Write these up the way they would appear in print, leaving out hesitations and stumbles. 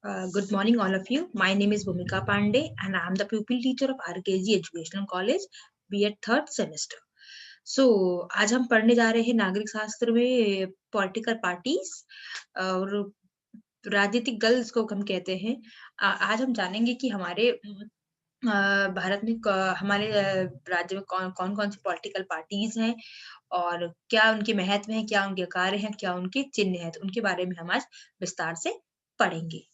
Good morning, all of you. My name is Bhumika Pandey, and I am the pupil teacher of RKG Educational College, B.Ed third semester. So, आज हम पढ़ने जा रहे हैं नागरिक शास्त्र में पॉलिटिकल पार्टीज और राजनीतिक दल इसको हम कहते हैं। आज हम जानेंगे कि हमारे भारत में हमारे राज्य में कौन कौन कौन सी पॉलिटिकल पार्टीज हैं और क्या उनके महत्व हैं, क्या उनके कार्य हैं, क्या उनके चिन्ह हैं। तो उनके बारे में हम आज विस्तार से पढ़ेंगे।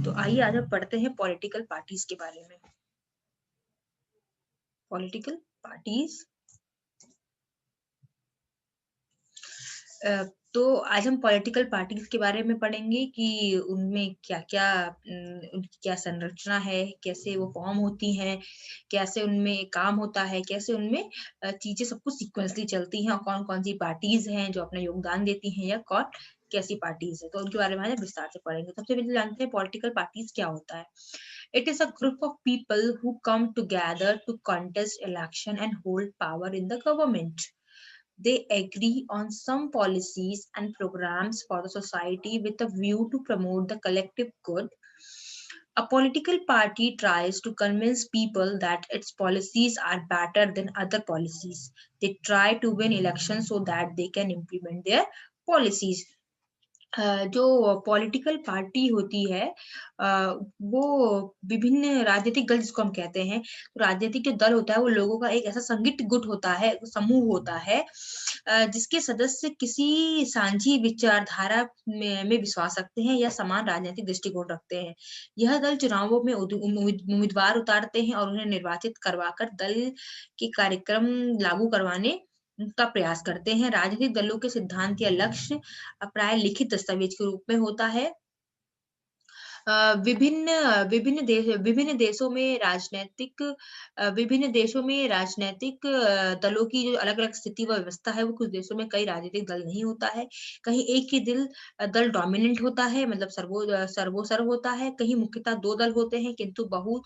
तो आइए आज हम पढ़ते हैं पॉलिटिकल पार्टीज के बारे में। पॉलिटिकल पार्टीज तो आज हम पॉलिटिकल पार्टीज के बारे में पढ़ेंगे कि उनमें क्या-क्या उनकी क्या संरचना है, कैसे वो फॉर्म होती हैं, कैसे उनमें काम होता है, कैसे उनमें चीज़ें सब कुछ सीक्वेंसली चलती हैं और कौन-कौन सी पार्टीज हैं जो अपना योगदान देती हैं या कौन कैसी पार्टीज है। तो उनके बारे में आज हम विस्तार से पढ़ेंगे। सबसे पहले जानते हैं पॉलिटिकल पार्टीज क्या होता है। It is a group of people who come together to contest election and hold power in the government. They agree on some policies and programs for the society with a view to promote the collective good. A political party tries to convince people that its policies are better than other policies. They try to win elections so that they can implement their policies. जो political party होती है अ, वो विभिन्न राजनीतिक दल जिसको हम कहते हैं, तो राजनीतिक जो दल होता है वो लोगों का एक ऐसा संगठित गुट होता है, समूह होता है जिसके सदस्य किसी साझी विचारधारा में विश्वास रखते हैं या समान राजनीतिक दृष्टिकोण रखते हैं। यह दल चुनावों में उम्मीदवार उतारते हैं और उन्हें निर्वाचित करवाकर दल के कार्यक्रम लागू करवाने का प्रयास करते हैं। राजनीतिक दलों के सिद्धांत या लक्ष्य प्राय लिखित दस्तावेज के रूप में होता है। विभिन्न विभिन्न देशों में राजनैतिक दलों की जो अलग-अलग स्थिति व व्यवस्था है, वो कुछ देशों में कई राजनीतिक दल नहीं होता है। कहीं एक ही दल डोमिनेंट होता है, मतलब सर्वोसर्व होता है। कहीं मुख्यतः 2 दल होते हैं, किंतु बहुत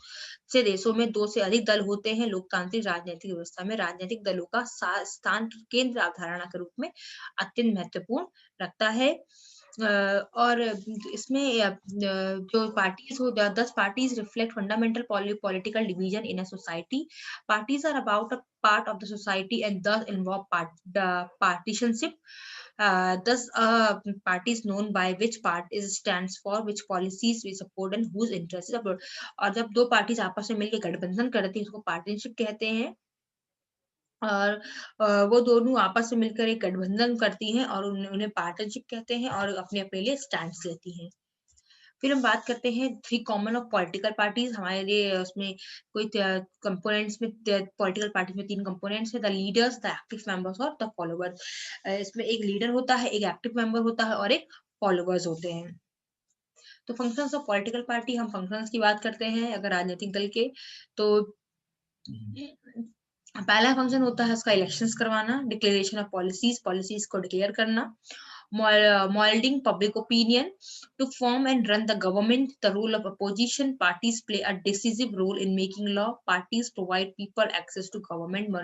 से देशों में 2 से अधिक दल होते हैं। लोकतांत्रिक राजनैतिक व्यवस्था में राजनीतिक दलों का स्थान केंद्र अवधारणा के रूप में अत्यंत महत्वपूर्ण रखता है। और इसमें जो पार्टीज हो 10 parties reflect fundamental political division in a society. Parties are about a part of the society and thus involve partisanship. Thus, party is known by which part is stands for, which policies we support and whose interest is about. और जब 2 parties आपस में मिलकर गठबंधन करती है, उसको partnership कहते हैं। और वो दोनों आपस में मिलकर एक गठबंधन करती हैं और उन्हें पार्टनरशिप कहते हैं और अपने-अपने लिए स्टैंड्स लेती हैं। फिर हम बात करते हैं 3 कॉमन ऑफ पॉलिटिकल पार्टीज हमारे लिए उसमें कोई कंपोनेंट्स में पॉलिटिकल पार्टी में 3 कंपोनेंट्स है the leaders, the active members और द फॉलोवर्स। इसमें एक लीडर होता है, एक एक्टिव मेंबर होता है और एक फॉलोवर्स होते हैं। तो फंक्शंस ऑफ पॉलिटिकल पार्टी हम फंक्शंस की बात करते हैं अगर राजनीतिक दल के तो पहला फंक्शन होता है उसका इलेक्शंस करवाना, डिक्लेरेशन ऑफ पॉलिसीज को डिक्लेयर करना, molding public opinion to form and run the government, the role of opposition parties play a decisive role in making law. Parties provide people access to government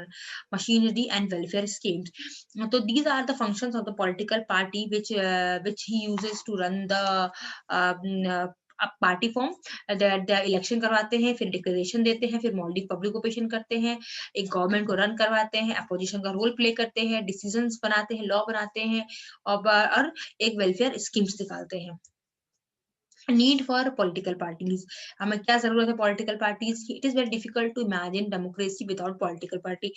machinery and welfare schemes. So these are the functions of the political party which he uses to run the party form election करवाते हैं, फिर declaration देते हैं, फिर moulding public opinion करते हैं, एक government को रन करवाते हैं, अपोजिशन का रोल प्ले करते हैं, डिसीजंस बनाते हैं, लॉ बनाते हैं और एक वेलफेयर स्कीम्स निकालते हैं। नीड फॉर पॉलिटिकल पार्टीज हमें क्या जरूरत है पॉलिटिकल पार्टीज की it is very difficult to imagine democracy without political party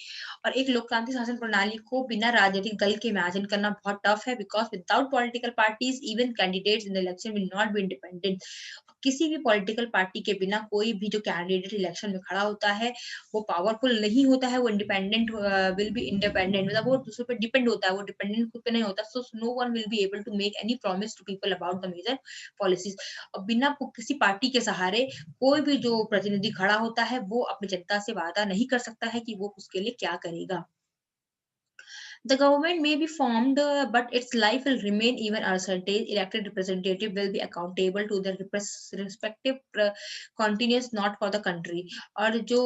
और एक लोकतांत्रिक शासन प्रणाली को बिना राजनीतिक दल के इमेजिन करना बहुत टफ है because without political parties even candidates in the election will not be independent किसी भी पॉलिटिकल पार्टी के बिना कोई भी जो कैंडिडेट इलेक्शन में खड़ा होता है वो पावरफुल नहीं होता है वो इंडिपेंडेंट विल बी इंडिपेंडेंट मतलब वो दूसरे पर डिपेंड होता है वो डिपेंडेंट खुद पे नहीं होता so no one will be able to make any promise to people about the major policies और बिना किसी पार्टी के सहारे कोई भी जो प्रतिनिधि खड़ा होता है वो अपनी जनता से वादा नहीं कर सकता है कि वो उसके लिए क्या करेगा The government may be formed, but its life will remain even uncertain. Elected representative will be accountable to their respective continuous, not for the country. और जो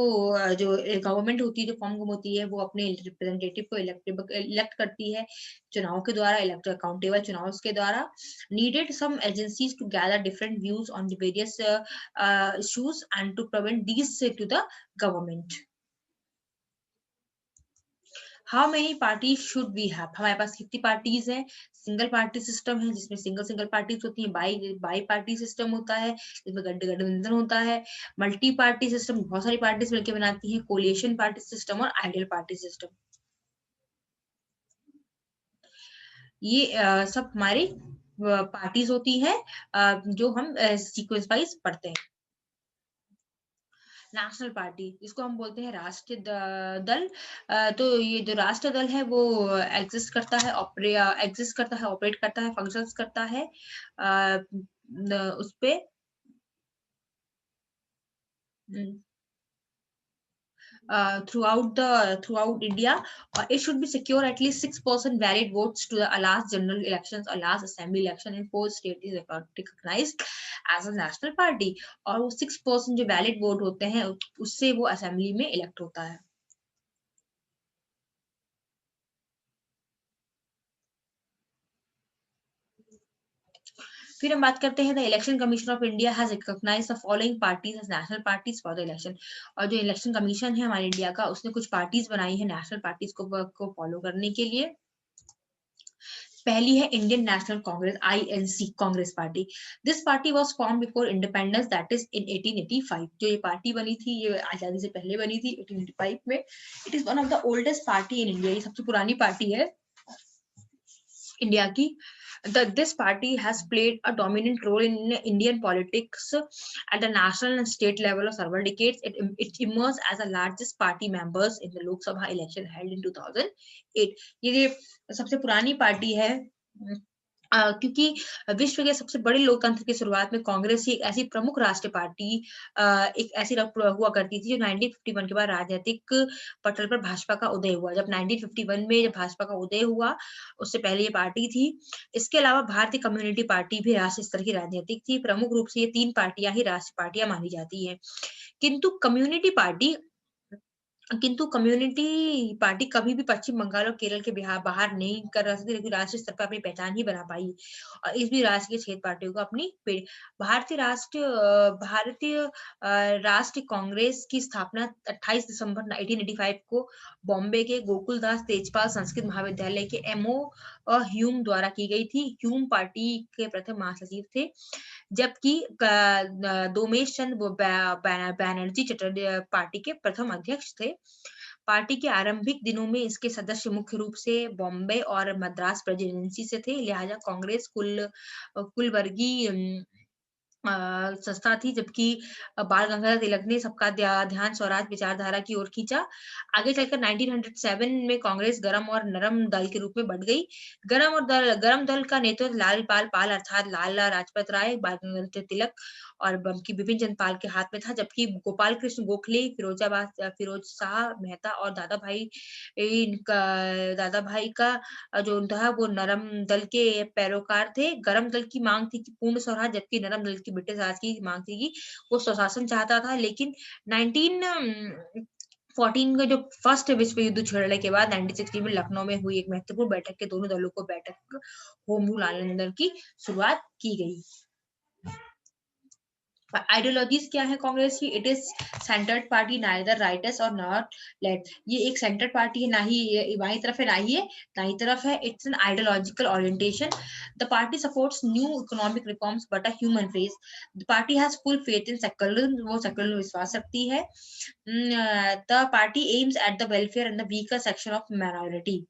गवर्नमेंट होती है, जो फॉर्म होती है, वो अपने रिप्रेजेंटेटिव को इलेक्ट करती है चुनाव के द्वारा, इलेक्ट अकाउंटेबल चुनाव के द्वारा. Needed some agencies to gather different views on the various issues and to prevent these to the government. How many parties should we have? हमारे पास कितनी पार्टीज है? सिंगल पार्टी सिस्टम है जिसमें सिंगल पार्टीज होती है. बाई पार्टी सिस्टम होता है जिसमें गठबंधन होता है. मल्टी पार्टी सिस्टम बहुत सारी पार्टीज मिलकर बनाती है. कोलिएशन पार्टी सिस्टम और आइडियल पार्टी सिस्टम. ये सब हमारी पार्टीज होती है जो हम सीक्वेंस वाइज पढ़ते हैं. नेशनल पार्टी, इसको हम बोलते हैं राष्ट्रीय दल. तो ये जो राष्ट्रीय दल है वो एग्जिस्ट करता है, ऑपरेट करता है, फंक्शंस करता है उस पे throughout India. It should be secure at least 6% valid votes to the last general elections or last assembly election in 4 states is recognized as a national party. और वो 6% जो valid vote होते हैं उससे वो assembly में elect होता है. फिर हम बात करते हैं the Election Commission of India has recognised the following parties as national parties for the election. और जो इलेक्शन कमीशन है हमारे इंडिया का, उसने कुछ पार्टीज बनाई है नेशनल पार्टीज को फॉलो करने के लिए. पहली है Indian national Congress, INC Congress party. This party was form before independence, that is in 1885. जो ये पार्टी बनी थी ये आजादी से पहले बनी थी 1885 में. It is one of the oldest party in India. ये सबसे पुरानी पार्टी है इंडिया की. This party has played a dominant role in Indian politics at the national and state level of several decades. It emerged as the largest party members in the Lok Sabha election held in 2008. ये सबसे पुरानी party है क्योंकि विश्व के सबसे बड़े लोकतंत्र की शुरुआत में कांग्रेस ही एक ऐसी प्रमुख राष्ट्रीय पार्टी एक ऐसी हुआ करती थी जो 1951 के बाद राजनीतिक पटल पर भाजपा का उदय हुआ. जब 1951 में जब भाजपा का उदय हुआ उससे पहले ये पार्टी थी. इसके अलावा भारतीय कम्युनिटी पार्टी भी राष्ट्रीय स्तर की राजनीतिक थी. प्रमुख रूप से ये 3 पार्टियां ही राष्ट्रीय पार्टियां मानी जाती है. किंतु कम्युनिटी पार्टी कभी भी पश्चिम बंगाल और केरल के बाहर नहीं कर सकती, लेकिन राष्ट्रीय स्तर पर अपनी पहचान ही बना पाई. और इस भी राष्ट्रीय क्षेत्र पार्टियों को अपनी भारतीय राष्ट्रीय कांग्रेस की स्थापना 28 दिसंबर 1985 को बॉम्बे के गोकुलदास तेजपाल संस्कृत महाविद्यालय के MO ह्यूम द्वारा की गई थी. ह्यूम पार्टी के प्रथम महासचिव थे, जबकि दोमेश चंद्र बैनर्जी पार्टी के प्रथम अध्यक्ष थे. पार्टी के आरंभिक दिनों में इसके सदस्य मुख्य रूप से बॉम्बे और मद्रास प्रेसिडेंसी से थे. लिहाजा कांग्रेस कुलवर्गीय संस्था थी, जबकि बाल गंगाधर तिलक ने सबका ध्यान स्वराज विचारधारा की ओर खींचा. आगे चलकर 1907 में कांग्रेस गरम और नरम दल के रूप में बढ़ गई. गरम दल का नेतृत्व लालपाल पाल अर्थात लाला लाजपत राय, बाल गंगाधर तिलक और बंकी बिपिन चंद्र पाल के हाथ में था, जबकि गोपाल कृष्ण गोखले, फिरोज शाह मेहता और दादा भाई का जो था वो नरम दल के पैरोकार थे. गरम दल की मांग थी कि पूर्ण स्वराज, जबकि नरम दल की ब्रिटिश राज की मांग थी कि वो स्वशासन चाहता था. लेकिन 1914 का जो फर्स्ट विश्व युद्ध छिड़ने के बाद 1960 में लखनऊ में हुई एक महत्वपूर्ण बैठक के दोनों दलों को होम रूल आंदोलन की शुरुआत की गई. आइडियोलॉजीज क्या है कांग्रेस की? It is centred party, neither rights और नॉट लेफ्ट. ये एक सेंटर्ड पार्टी है, ना ही बाई तरफ है ना ही है दाई तरफ है. It's an ideological orientation. The party supports new economic reforms but a human face. The party has full faith in secularism, वो सेक्युलर विश्वास रखती है. The party aims at the welfare and the weaker section of minority.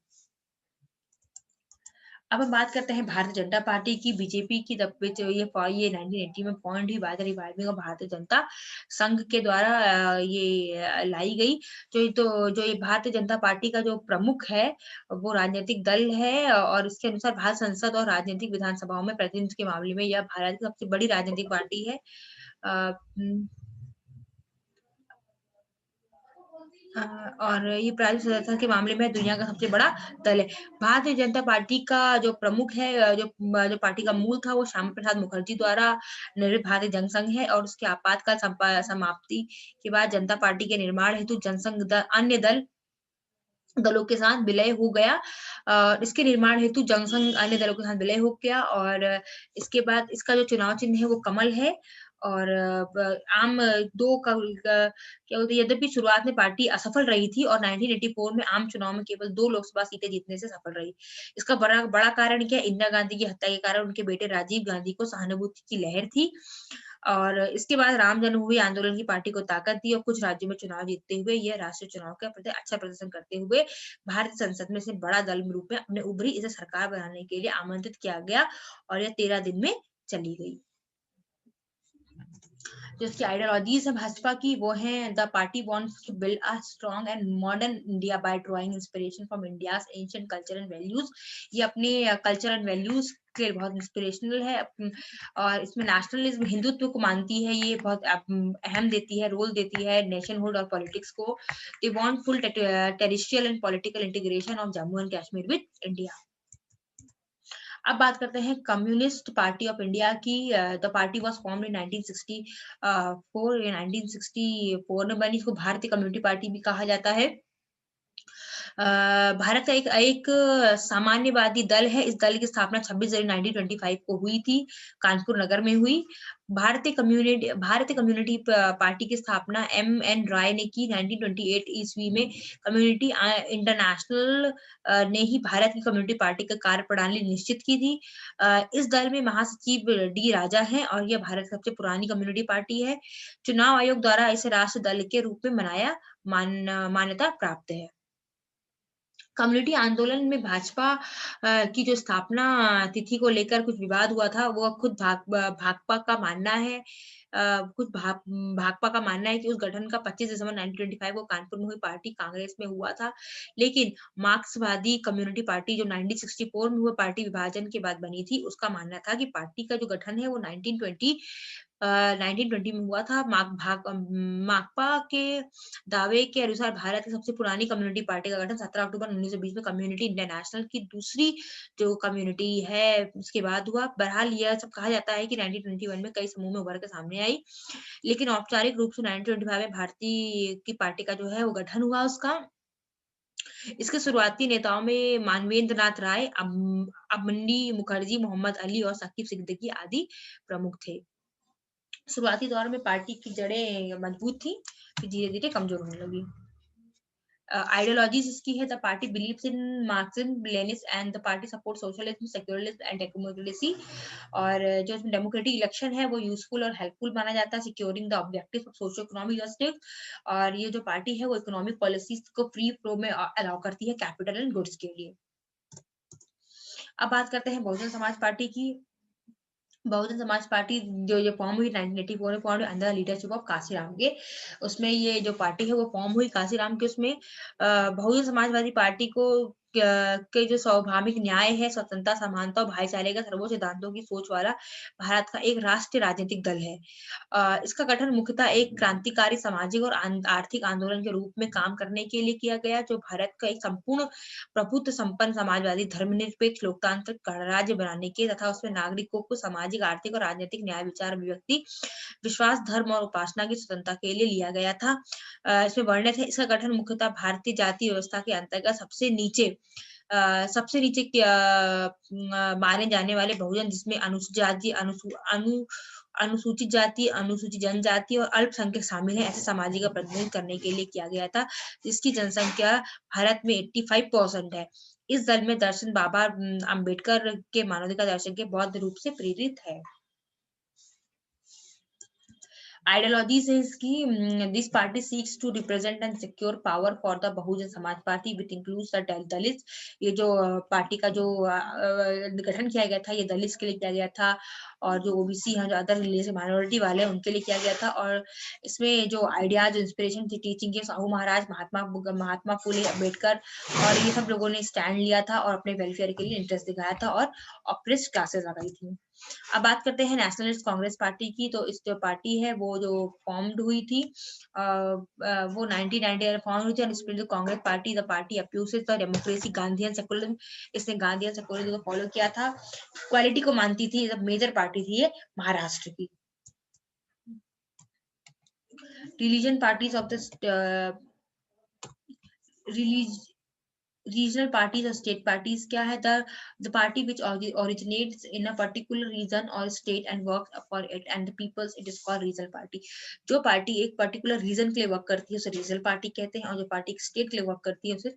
अब हम बात करते हैं Bharatiya Janata party की, बीजेपी की. ये 1980 में पॉइंट ही भारतीय जनता संघ के द्वारा ये लाई गई. जो ये भारतीय जनता पार्टी का जो प्रमुख है वो राजनीतिक दल है और इसके अनुसार भारत संसद और राजनीतिक विधानसभाओं में प्रतिनिधित्व के मामले में यह भारत की सबसे बड़ी राजनीतिक पार्टी है. और ये प्रादेशिक सदस्यता के मामले में दुनिया का सबसे बड़ा दल है। भारतीय जनता पार्टी का जो प्रमुख है, जो पार्टी का मूल था, वो श्यामा प्रसाद मुखर्जी द्वारा निर्मित भारतीय जनसंघ है और उसके आपातकाल समाप्ति के बाद जनता पार्टी के निर्माण हेतु जनसंघ अन्य दलों के साथ विलय हो गया। इसके निर्माण हेतु जनसंघ अन्य दलों के साथ विलय हो गया और इसके बाद इसका जो चुनाव चिन्ह है वो कमल है और आम 2 क्या बोलते हैं, यद्यपि शुरुआत में पार्टी असफल रही थी और 1984 में आम चुनाव में केवल 2 लोकसभा सीटें जीतने से सफल रही। इसका बड़ा बड़ा कारण क्या है? इंदिरा गांधी की हत्या के कारण उनके बेटे राजीव गांधी को सहानुभूति की लहर थी और इसके बाद राम जन्मभूमि आंदोलन की पार्टी को ताकत दी और कुछ राज्यों में चुनाव जीतते हुए यह राष्ट्रीय चुनाव के प्रति अच्छा प्रदर्शन करते हुए भारतीय संसद में से बड़ा दल रूप में अपने उभरी इसे सरकार बनाने के लिए आमंत्रित किया गया और यह 13 दिन में चली गई। जो इसकी आइडियोलॉजीज है भाजपा की, वो है the party wants to build a strong and modern India by drawing inspiration from India's ancient culture and values. ये अपने कल्चर एंड वैल्यूज के लिए बहुत इंस्पिरेशनल है और इसमें नेशनलिज्म, हिंदुत्व को मानती है, ये बहुत अहम देती है, रोल देती है नेशनहुड और पॉलिटिक्स को। They want full territorial and political integration of Jammu and Kashmir with India. अब बात करते हैं कम्युनिस्ट पार्टी ऑफ इंडिया की। The party was formed in 1964। ये 1964 में बनी। इसको भारतीय कम्युनिटी पार्टी भी कहा जाता है। भारत का एक एक सामान्यवादी दल है। इस दल की स्थापना 26 जनवरी 1925 को हुई थी, कानपुर नगर में हुई। भारतीय कम्युनिटी पार्टी की स्थापना एम.एन. राय ने की 1928 ईस्वी में। कम्युनिटी इंटरनेशनल ने ही भारत की कम्युनिटी पार्टी का कार्यप्रणाली निश्चित की थी। इस दल में महासचिव डी राजा हैं और यह भारत की सबसे पुरानी कम्युनिटी पार्टी है। चुनाव आयोग द्वारा इसे राष्ट्र दल के रूप में मान्यता प्राप्त है। कम्युनिटी आंदोलन में भाजपा की जो स्थापना तिथि को लेकर कुछ विवाद हुआ था, वो खुद भाकपा का मानना है। भाकपा का मानना है कि उस गठन का 25 दिसंबर 1925 को कानपुर में हुई पार्टी कांग्रेस में हुआ था। लेकिन मार्क्सवादी कम्युनिटी पार्टी जो 1964 में हुए पार्टी विभाजन के बाद बनी थी, उसका मानना था कि पार्टी का जो गठन है वो 1920 में हुआ था। माकपा के दावे के अनुसार भारत की सबसे पुरानी कम्युनिटी पार्टी का गठन 17 अक्टूबर 1920 में कम्युनिटी इंटरनेशनल की दूसरी जो कम्युनिटी है उसके बाद हुआ। बहरहाल यह सब कहा जाता है कि 1921 में कई समूह में उभर के सामने आई, लेकिन औपचारिक रूप से 1925 में भारतीय की पार्टी का जो है वो गठन हुआ उसका। इसके शुरुआती नेताओं में मानवेंद्र नाथ राय, अबमंडी मुखर्जी, मोहम्मद अली और साकिब सिद्दीकी आदि प्रमुख थे। शुरुआती दौर में पार्टी की जड़ें मजबूत थी, फिर धीरे-धीरे कमजोर होने लगी। आइडियोलॉजीज इसकी है, the party believes in Marxism, Leninism and the party support socialism, secularism and democracy. और जो इसमें डेमोक्रेटिक इलेक्शन है वो यूजफुल और हेल्पफुल माना जाता है, securing the objectives of socio economic justice. और ये जो पार्टी है वो इकोनॉमिक पॉलिसीज को फ्री फ्लो में अलाउ करती है कैपिटल एंड गुड्स के लिए। अब बात करते हैं बहुजन समाज पार्टी की। बहुजन समाज पार्टी जो फॉर्म हुई 1984 में, form under leadership of Kashiram के। उसमें ये जो पार्टी है वो फॉर्म हुई काशीराम के उसमें। बहुजन समाजवादी पार्टी को के जो स्वाभाविक न्याय है, स्वतंत्रता, समानता और भाईचारे का सर्वोच्च सिद्धांतों की सोच वाला भारत का एक राष्ट्रीय राजनीतिक दल है। इसका गठन मुख्यतः एक क्रांतिकारी सामाजिक और आर्थिक आंदोलन के रूप में काम करने के लिए किया गया, जो भारत का एक संपूर्ण प्रभुत्व संपन्न समाजवादी धर्मनिरपेक्ष लोकतांत्रिक गणराज्य बनाने के तथा उसमें नागरिकों को सामाजिक, आर्थिक और राजनीतिक न्याय, विचार, अभिव्यक्ति, विश्वास, धर्म और उपासना की स्वतंत्रता के लिए लिया गया था। इसमें वर्णित है इसका गठन मुख्यतः भारतीय जाति व्यवस्था के अंतर्गत सबसे नीचे माने जाने वाले बहुजन, जिसमें अनुसूचित जाति, अनुसूचित जाति, अनुसूचित जनजाति और अल्पसंख्यक शामिल है, ऐसे सामाजिक का प्रतिनिधित्व करने के लिए किया गया था, जिसकी जनसंख्या भारत में 85% है। इस दल में दर्शन बाबा अम्बेडकर के मानवाधिकार दर्शन के बौद्ध रूप से प्रेरित है। आइडियोलॉजीज है इसकी, this party seeks to represent and secure power for the Bahujan Samaj party which includes the dalits. ये जो पार्टी का जो गठन किया गया था ये दलित्स के लिए किया गया था और जो ओबीसी हैं, जो अदर रिलीजियस माइनॉरिटी वाले हैं, उनके लिए किया गया था। और इसमें जो आइडियाज, इंस्पिरेशन थी टीचिंग के, साहू महाराज, महात्मा फुले अम्बेडकर और ये सब लोगों ने स्टैंड लिया था और अपने वेलफेयर के लिए इंटरेस्ट दिखाया था और ऑप्रेस्ड क्लासेस लगाई थी। अब बात करते हैं नेशनलिस्ट कांग्रेस पार्टी की। तो इस जो पार्टी है वो जो फॉर्म्ड हुई थी वो 1990 में फॉर्म हुई थी। और इसमें जो Congress party, the party espouses the democracy, Gandhi and secularism, इसने गांधी एंड सेकुलरिज्म को फॉलो किया था। क्वालिटी को मानती थी, मेजर पार्टी थी ये महाराष्ट्र की। Religion parties of the regional parties or state parties क्या है? The party which originates in a particular region or state and works for it and the peoples, it is called regional party. जो party एक particular reason के लिए work करती है उसे regional party कहते हैं, और जो पार्टी एक स्टेट के लिए वर्क करती है उसे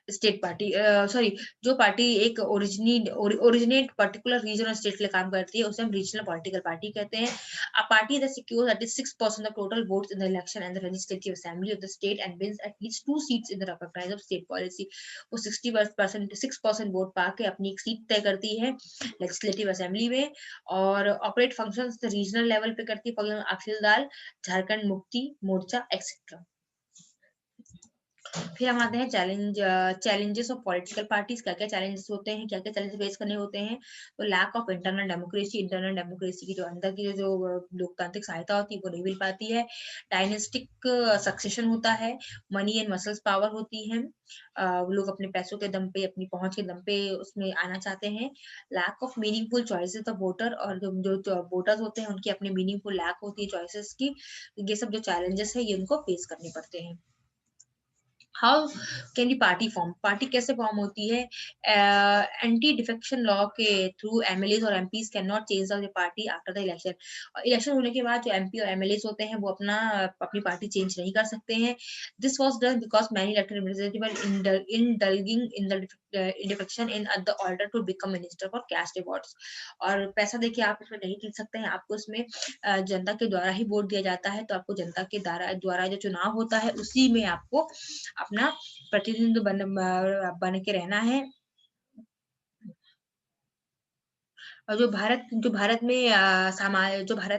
स्टेट पार्टी, सॉरी, जो पार्टी एक ओरिजिनेट पर्टिकुलर रीजन और स्टेट के लिए काम करती है उसे हम रीजनल पॉलिटिकल पार्टी कहते हैं। A party that secures at least 6% of total votes in the election and the legislative assembly of the state and wins at least 2 seats in the recognized of state policy, वो 6% vote पाके अपनी एक seat तय करती है legislative assembly में और operate functions regional level पे करती है, फॉर एग्जांपल अखिल दल, झारखंड मुक्ति मोर्चा एक्सेट्रा। फिर हम आते हैं चैलेंजेस ऑफ पॉलिटिकल पार्टीज। क्या क्या चैलेंजेस होते हैं, क्या क्या चैलेंजेस फेस करने होते हैं? तो लैक ऑफ इंटरनल डेमोक्रेसी की जो अंदर की जो लोकतांत्रिक सहायता होती है वो नहीं मिल पाती है। डायनेस्टिक सक्सेशन होता है। मनी एंड मसल्स पावर होती है। लोग अपने पैसों के दम पे, अपनी पहुंच के दम पे उसमें आना चाहते हैं। Lack of meaningful choices of voter, और जो वोटर्स होते हैं उनकी अपनी मीनिंगफुल लैक होती है चॉइसेस की। ये सब जो चैलेंजेस है ये उनको फेस करने पड़ते हैं। How can the party form? Party कैसे फॉर्म होती है? एंटी डिफेक्शन लॉ के थ्रू एमएलए और MPs can not change the party after the election. Election होने के बाद जो एमपी और एमएलए होते हैं वो अपनी पार्टी चेंज नहीं कर सकते हैं। This was done because many elected representative indulging in the defection in the order to become minister for cash rewards। और पैसा देके आप इसमें नहीं जीत सकते हैं, आपको इसमें जनता के द्वारा ही वोट दिया जाता है। तो आपको जनता के द्वारा जो चुनाव होता है उसी में आपको अपना प्रतिनिधित्व बन के रहना है। और जो भारत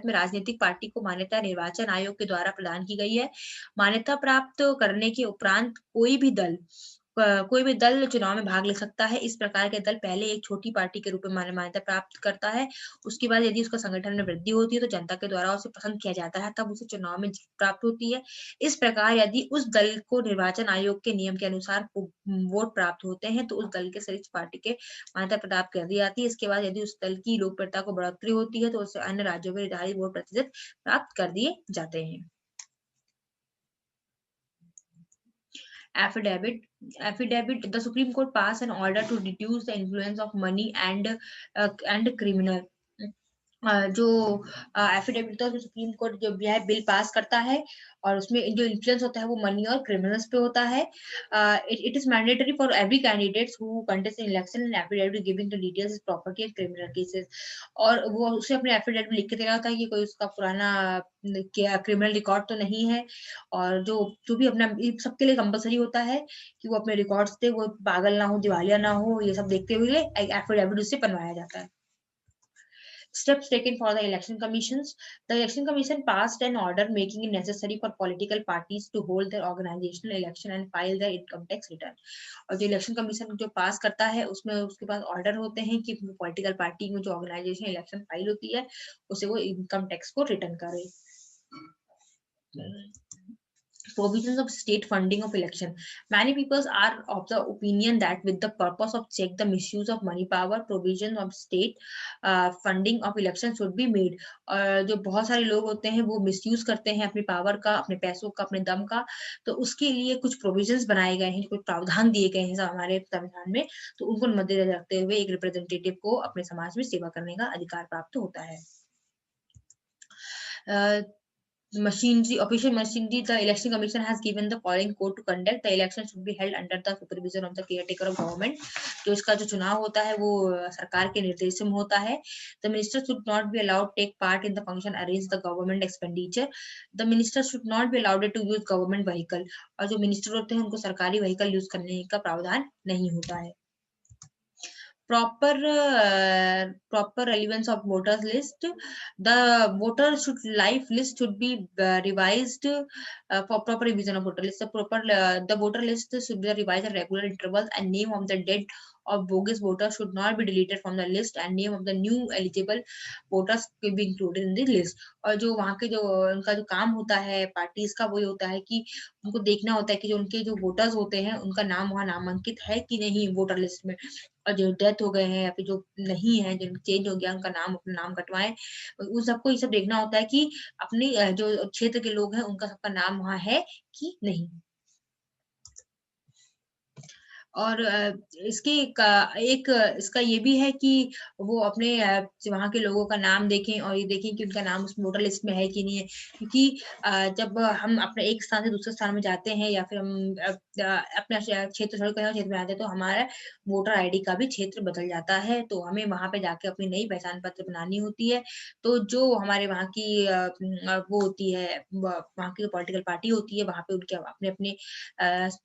में राजनीतिक पार्टी को मान्यता निर्वाचन आयोग के द्वारा प्रदान की गई है। मान्यता प्राप्त करने के उपरांत कोई भी दल चुनाव में भाग ले सकता है। इस प्रकार के दल पहले एक छोटी पार्टी के रूप में मान्यता प्राप्त करता है। उसके बाद यदि उसका संगठन में वृद्धि होती है तो जनता के द्वारा उसे पसंद किया जाता है, तब उसे चुनाव में जीत प्राप्त होती है। इस प्रकार यदि उस दल को निर्वाचन आयोग के नियम के अनुसार वोट प्राप्त होते हैं तो उस दल के सदस्य पार्टी के मान्यता प्राप्त कर दी जाती है। इसके बाद यदि उस दल की लोकप्रियता को बढ़ोतरी होती है तो उसे अन्य राज्यों में निर्धारित वोट प्रतिशत प्राप्त कर दिए जाते हैं। Affidavit, the Supreme Court passed an order to reduce the influence of money and criminal। जो एफिडेविट था उसमें सुप्रीम कोर्ट जो भी है बिल पास करता है और उसमें जो इन्फ्लुएंस होता है वो मनी और क्रिमिनल्स पे होता है। It is mandatory for every candidates who contest in election and affidavit giving the details is property in criminal cases. और वो उसे अपने एफिडेविट लिख के देना होता है कि कोई उसका पुराना क्रिमिनल रिकॉर्ड तो नहीं है। और जो भी अपना सबके लिए कंपलसरी होता है कि वो अपने रिकॉर्ड्स दे, वो पागल ना हो, दिवालिया ना हो, ये सब देखते हुए एफिडेविट उससे बनवाया जाता है। Steps taken for the election commissions. The election commission passed an order making it necessary for political parties to hold their organizational election and file their income tax return। और जो इलेक्शन कमीशन जो पास करता है उसमें उसके पास order होते हैं कि पॉलिटिकल पार्टी में जो ऑर्गेनाइजेशन इलेक्शन फाइल होती है उसे वो इनकम टैक्स को रिटर्न करे। Provisions of state funding of election. Many people are of the opinion that with the purpose of check the misuse of money power, provision of state funding of election should be made। जो बहुत सारे लोग होते हैं वो misuse करते हैं अपनी पावर का, अपने पैसों का, अपने दम का, तो उसके लिए कुछ प्रोविजंस बनाए गए हैं, कुछ प्रावधान दिए गए हैं हमारे संविधान में। तो उनको मद्देनजर रखते हुए एक रिप्रेजेंटेटिव को अपने समाज में सेवा करने का अधिकार प्राप्त होता है। Official machinery, the election commission has given the following code to conduct the election should be held under the supervision of the caretaker of government। तो इसका जो चुनाव होता है वो सरकार के निर्देश में होता है। The minister should not be allowed to take part in the function arrange the government expenditure। The minister should not be allowed to use government vehicle। और जो मिनिस्टर होते हैं उनको सरकारी व्हीकल यूज करने का प्रावधान नहीं होता है। proper relevance of voters list. The voter should life list should be revised for proper revision of voter list. The voter list should be revised at regular intervals, and name of the dead or bogus voters should not be deleted from the list, and name of the new eligible voters will be included in the list. और जो वहाँ के जो उनका जो काम होता है पार्टीज का, वो ये होता है कि उनको देखना होता है कि जो उनके जो वोटर्स होते हैं उनका नाम वहाँ नामांकित है कि नहीं वोटर लिस्ट में, और जो डेथ हो गए हैं या फिर जो नहीं है, जिन चेंज हो गया उनका नाम, अपना नाम कटवाएँ। उन सबको ये सब देखना होता है कि अपनी जो क्षेत्र के लोग हैं उनका सबका नाम वहाँ है कि नहीं। और इसके का एक इसका ये भी है कि वो अपने वहाँ के लोगों का नाम देखें और ये देखें कि उनका नाम उस वोटर लिस्ट में है कि नहीं है। क्योंकि जब हम अपने एक स्थान से दूसरे स्थान में जाते हैं या फिर हम अपना क्षेत्र छोड़ कर क्षेत्र में आते हैं, तो हमारा वोटर आईडी का भी क्षेत्र बदल जाता है। तो हमें वहाँ पे जाके अपनी नई पहचान पत्र बनानी होती है। तो जो हमारे वहाँ की वो होती है, वहाँ की जो पॉलिटिकल पार्टी होती है, वहाँ पे उनके अपने-अपने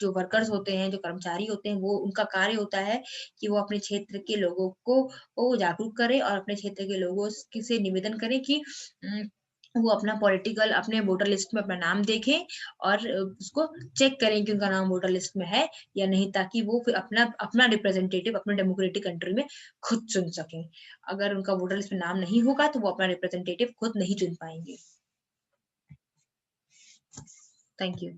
जो वर्कर्स होते हैं, जो कर्मचारी होते हैं, वो उनका कार्य होता है कि वो अपने क्षेत्र के लोगों को जागरूक करें और अपने क्षेत्र के लोगों से निवेदन करें कि उम, वो अपना पॉलिटिकल अपने वोटर लिस्ट में अपना नाम देखें और उसको चेक करें कि उनका नाम वोटर लिस्ट में है या नहीं, ताकि वो फिर अपना अपना रिप्रेजेंटेटिव अपने डेमोक्रेटिक कंट्री में खुद चुन सकें। अगर उनका वोटर लिस्ट में नाम नहीं होगा, तो वो अपना रिप्रेजेंटेटिव खुद नहीं चुन पाएँगे। Thank you.